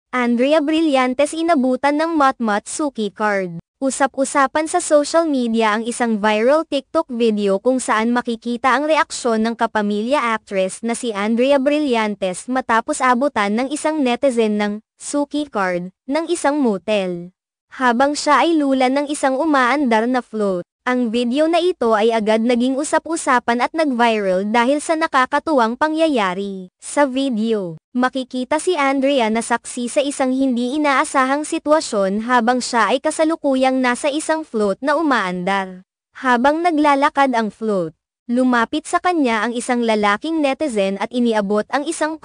Andrea Brillantes inabutan ng Matmat Suki card. Usap-usapan sa social media ang isang viral TikTok video kung saan makikita ang reaksyon ng kapamilya actress na si Andrea Brillantes matapos abutan ng isang netizen ng Suki card ng isang motel. Habang siya ay lulan ng isang umaandar na float. Ang video na ito ay agad naging usap-usapan at nag-viral dahil sa nakakatuwang pangyayari. Sa video, makikita si Andrea na saksi sa isang hindi inaasahang sitwasyon habang siya ay kasalukuyang nasa isang float na umaandar. Habang naglalakad ang float, lumapit sa kanya ang isang lalaking netizen at iniabot ang isang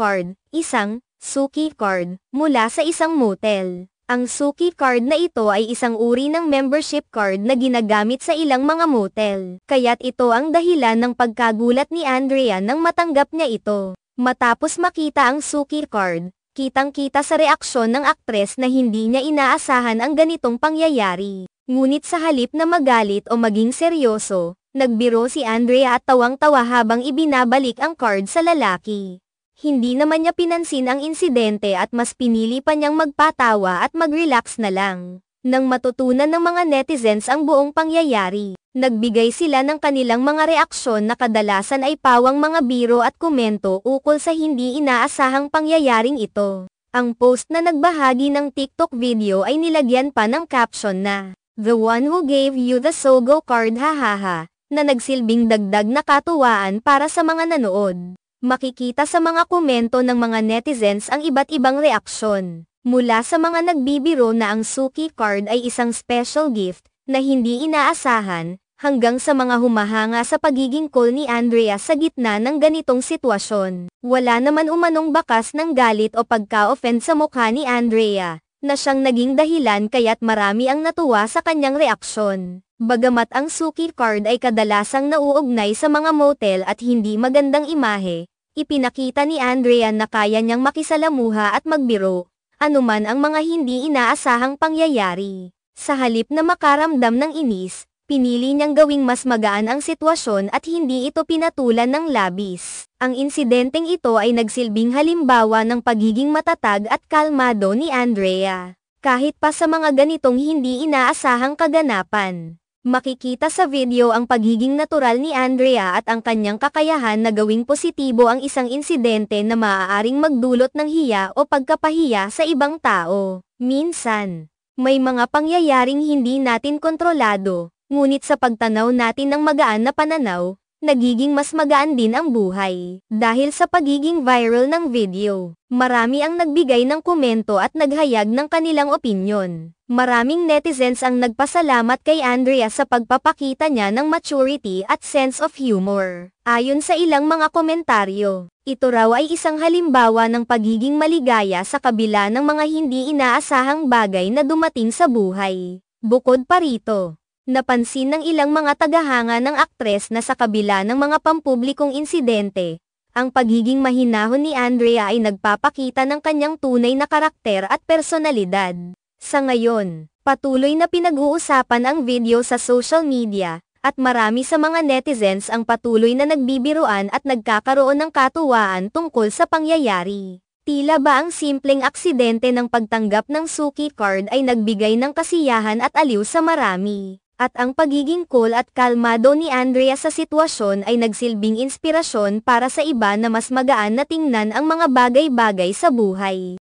Suki card, mula sa isang motel. Ang Suki card na ito ay isang uri ng membership card na ginagamit sa ilang mga motel. Kaya't ito ang dahilan ng pagkagulat ni Andrea nang matanggap niya ito. Matapos makita ang Suki card, kitang-kita sa reaksyon ng aktres na hindi niya inaasahan ang ganitong pangyayari. Ngunit sa halip na magalit o maging seryoso, nagbiro si Andrea at tawang-tawa habang ibinabalik ang card sa lalaki. Hindi naman niya pinansin ang insidente at mas pinili pa niyang magpatawa at mag-relax na lang. Nang matutunan ng mga netizens ang buong pangyayari, nagbigay sila ng kanilang mga reaksyon na kadalasan ay pawang mga biro at komento ukol sa hindi inaasahang pangyayaring ito. Ang post na nagbahagi ng TikTok video ay nilagyan pa ng caption na, "The one who gave you the Sogo card hahaha," na nagsilbing dagdag na katuwaan para sa mga nanood. Makikita sa mga komento ng mga netizens ang iba't ibang reaksyon. Mula sa mga nagbibiro na ang Suki card ay isang special gift na hindi inaasahan, hanggang sa mga humahanga sa pagiging cool ni Andrea sa gitna ng ganitong sitwasyon. Wala naman umanong bakas ng galit o pagka-offend sa mukha ni Andrea, na siyang naging dahilan kaya't marami ang natuwa sa kanyang reaksyon. Bagamat ang Suki card ay kadalasang nauugnay sa mga motel at hindi magandang imahe, ipinakita ni Andrea na kaya niyang makisalamuha at magbiro, anuman ang mga hindi inaasahang pangyayari. Sa halip na makaramdam ng inis, pinili niyang gawing mas magaan ang sitwasyon at hindi ito pinatulan ng labis. Ang insidenteng ito ay nagsilbing halimbawa ng pagiging matatag at kalmado ni Andrea, kahit pa sa mga ganitong hindi inaasahang kaganapan. Makikita sa video ang pagiging natural ni Andrea at ang kanyang kakayahan na gawing positibo ang isang insidente na maaaring magdulot ng hiya o pagkapahiya sa ibang tao. Minsan, may mga pangyayaring hindi natin kontrolado, ngunit sa pagtanaw natin ng magaan na pananaw, nagiging mas magaan din ang buhay. Dahil sa pagiging viral ng video, marami ang nagbigay ng komento at naghayag ng kanilang opinyon. Maraming netizens ang nagpasalamat kay Andrea sa pagpapakita niya ng maturity at sense of humor. Ayon sa ilang mga komentaryo, ito raw ay isang halimbawa ng pagiging maligaya sa kabila ng mga hindi inaasahang bagay na dumating sa buhay. Bukod pa rito, napansin ng ilang mga tagahanga ng aktres na sa kabila ng mga pampublikong insidente, ang pagiging mahinahon ni Andrea ay nagpapakita ng kanyang tunay na karakter at personalidad. Sa ngayon, patuloy na pinag-uusapan ang video sa social media, at marami sa mga netizens ang patuloy na nagbibiruan at nagkakaroon ng katuwaan tungkol sa pangyayari. Tila ba ang simpleng aksidente ng pagtanggap ng Suki card ay nagbigay ng kasiyahan at aliw sa marami? At ang pagiging cool at kalmado ni Andrea sa sitwasyon ay nagsilbing inspirasyon para sa iba na mas magaan na tingnan ang mga bagay-bagay sa buhay.